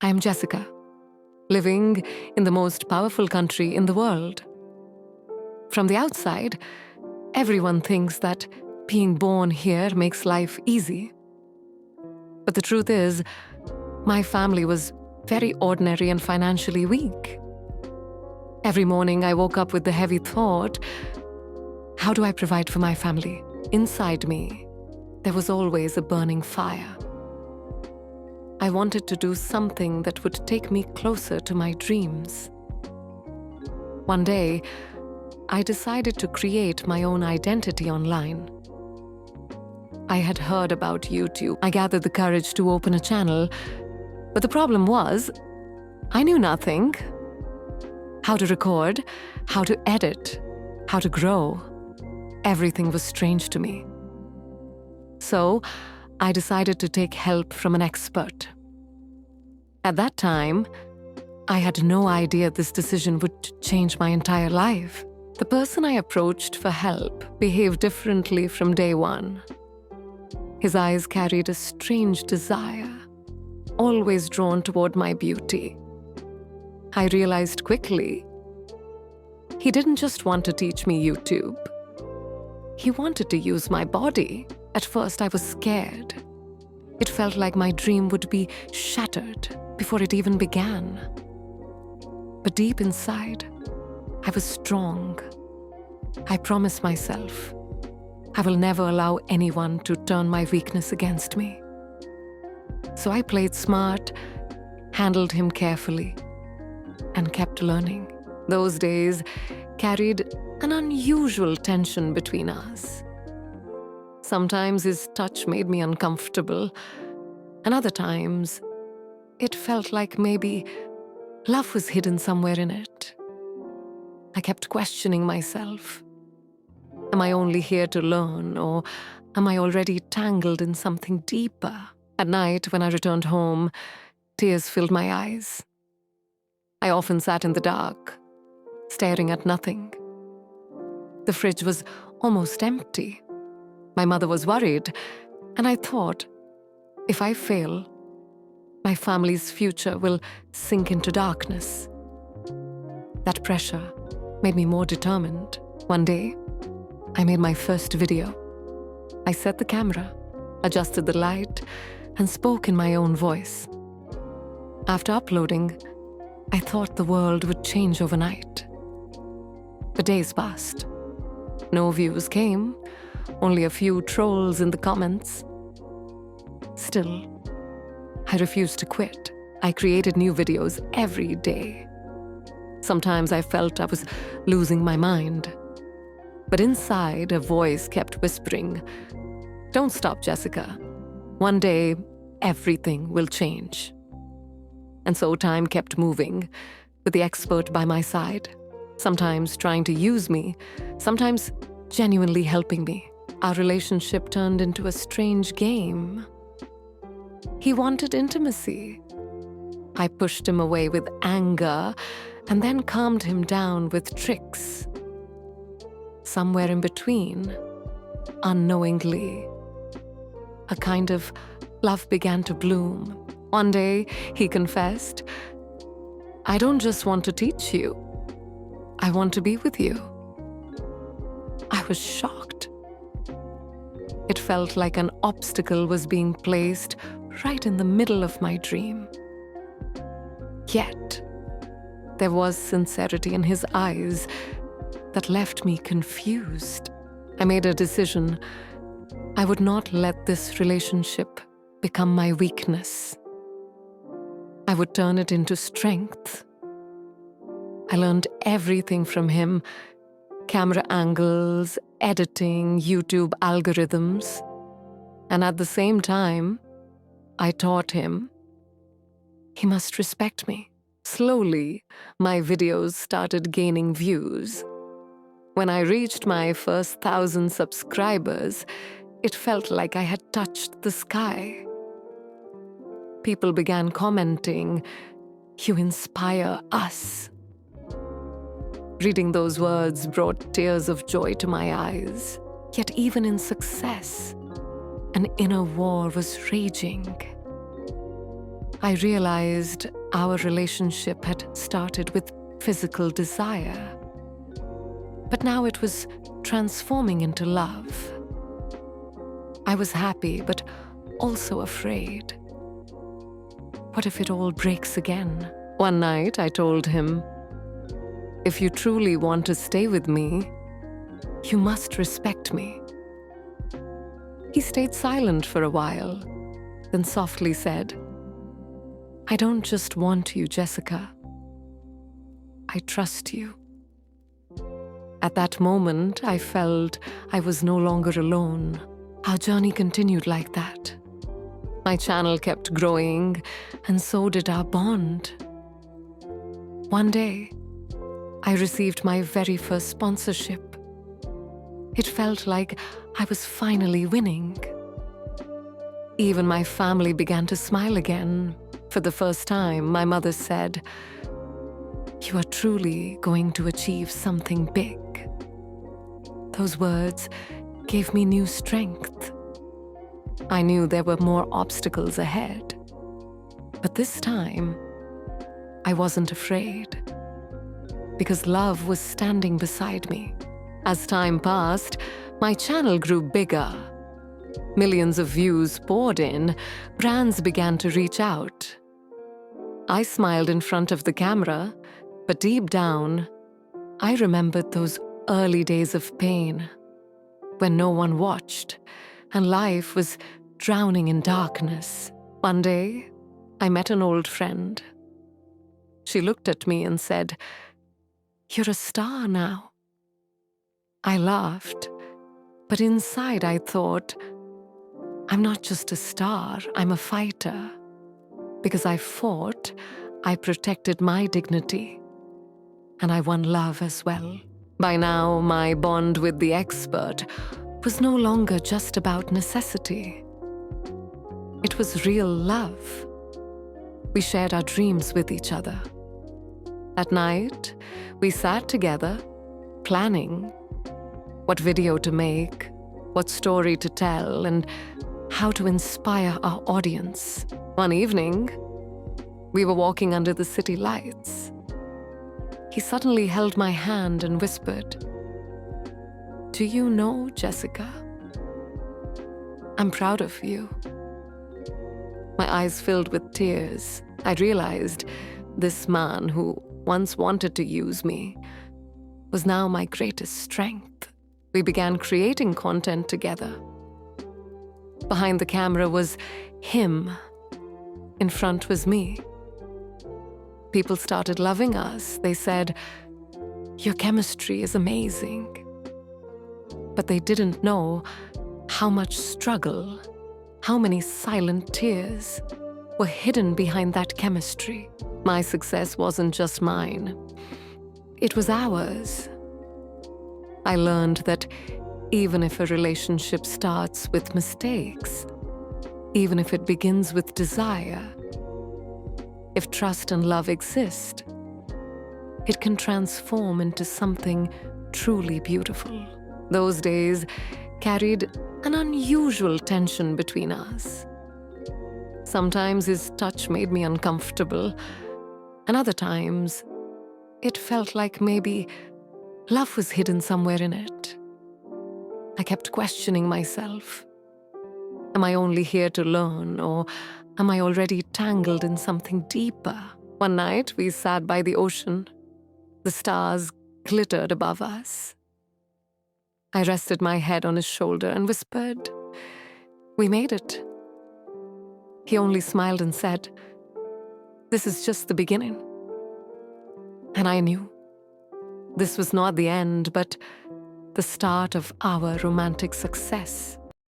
I'm Jessica, living in the most powerful country in the world. From the outside, everyone thinks that being born here makes life easy. But the truth is, my family was very ordinary and financially weak. Every morning I woke up with the heavy thought, how do I provide for my family? Inside me, there was always a burning fire. I wanted to do something that would take me closer to my dreams. One day, I decided to create my own identity online. I had heard about YouTube. I gathered the courage to open a channel, but the problem was, I knew nothing. How to record, how to edit, how to grow. Everything was strange to me. So, I decided to take help from an expert. At that time, I had no idea this decision would change my entire life. The person I approached for help behaved differently from day one. His eyes carried a strange desire, always drawn toward my beauty. I realized quickly, he didn't just want to teach me YouTube. He wanted to use my body. At first, I was scared. It felt like my dream would be shattered before it even began. But deep inside, I was strong. I promised myself, I will never allow anyone to turn my weakness against me. So I played smart, handled him carefully, and kept learning. Those days carried an unusual tension between us. Sometimes his touch made me uncomfortable, and other times it felt like maybe love was hidden somewhere in it. I kept questioning myself. Am I only here to learn, or am I already tangled in something deeper? At night, when I returned home, tears filled my eyes. I often sat in the dark, staring at nothing. The fridge was almost empty. My mother was worried, and I thought, if I fail, my family's future will sink into darkness. That pressure made me more determined. One day, I made my first video. I set the camera, adjusted the light, and spoke in my own voice. After uploading, I thought the world would change overnight. The days passed. No views came, only a few trolls in the comments. Still, I refused to quit. I created new videos every day. Sometimes I felt I was losing my mind. But inside, a voice kept whispering, "Don't stop, Jessica. One day, everything will change." And so time kept moving, with the expert by my side, sometimes trying to use me, sometimes genuinely helping me. Our relationship turned into a strange game. He wanted intimacy. I pushed him away with anger and then calmed him down with tricks. Somewhere in between, unknowingly, a kind of love began to bloom. One day, he confessed, "I don't just want to teach you. I want to be with you." I was shocked. It felt like an obstacle was being placed right in the middle of my dream. Yet, there was sincerity in his eyes that left me confused. I made a decision. I would not let this relationship become my weakness. I would turn it into strength. I learned everything from him: camera angles, editing, YouTube algorithms. And at the same time, I taught him he must respect me. Slowly, my videos started gaining views. When I reached my first 1,000 subscribers, it felt like I had touched the sky. People began commenting, "You inspire us." Reading those words brought tears of joy to my eyes. Yet even in success, an inner war was raging. I realized our relationship had started with physical desire, but now it was transforming into love. I was happy, but also afraid. What if it all breaks again? One night, I told him, "If you truly want to stay with me, you must respect me." He stayed silent for a while, then softly said, "I don't just want you, Jessica. I trust you." At that moment, I felt I was no longer alone. Our journey continued like that. My channel kept growing, and so did our bond. One day, I received my very first sponsorship. It felt like I was finally winning. Even my family began to smile again. For the first time, my mother said, "You are truly going to achieve something big." Those words gave me new strength. I knew there were more obstacles ahead. But this time, I wasn't afraid, because love was standing beside me. As time passed, my channel grew bigger. Millions of views poured in, brands began to reach out. I smiled in front of the camera, but deep down, I remembered those early days of pain, when no one watched, and life was drowning in darkness. One day, I met an old friend. She looked at me and said, "You're a star now." I laughed, but inside I thought, I'm not just a star, I'm a fighter. Because I fought, I protected my dignity, and I won love as well. By now, my bond with the expert was no longer just about necessity. It was real love. We shared our dreams with each other. At night, we sat together, planning what video to make, what story to tell, and how to inspire our audience. One evening, we were walking under the city lights. He suddenly held my hand and whispered, "Do you know, Jessica? I'm proud of you." My eyes filled with tears. I realized this man who once wanted to use me was now my greatest strength. We began creating content together. Behind the camera was him. In front was me. People started loving us. They said, "Your chemistry is amazing." But they didn't know how much struggle, how many silent tears were hidden behind that chemistry. My success wasn't just mine. It was ours. I learned that even if a relationship starts with mistakes, even if it begins with desire, if trust and love exist, it can transform into something truly beautiful. Those days carried an unusual tension between us. Sometimes his touch made me uncomfortable, and other times it felt like maybe love was hidden somewhere in it. I kept questioning myself. Am I only here to learn, or am I already tangled in something deeper? One night, we sat by the ocean. The stars glittered above us. I rested my head on his shoulder and whispered, "We made it." He only smiled and said, "This is just the beginning." And I knew this was not the end, but the start of our romantic success.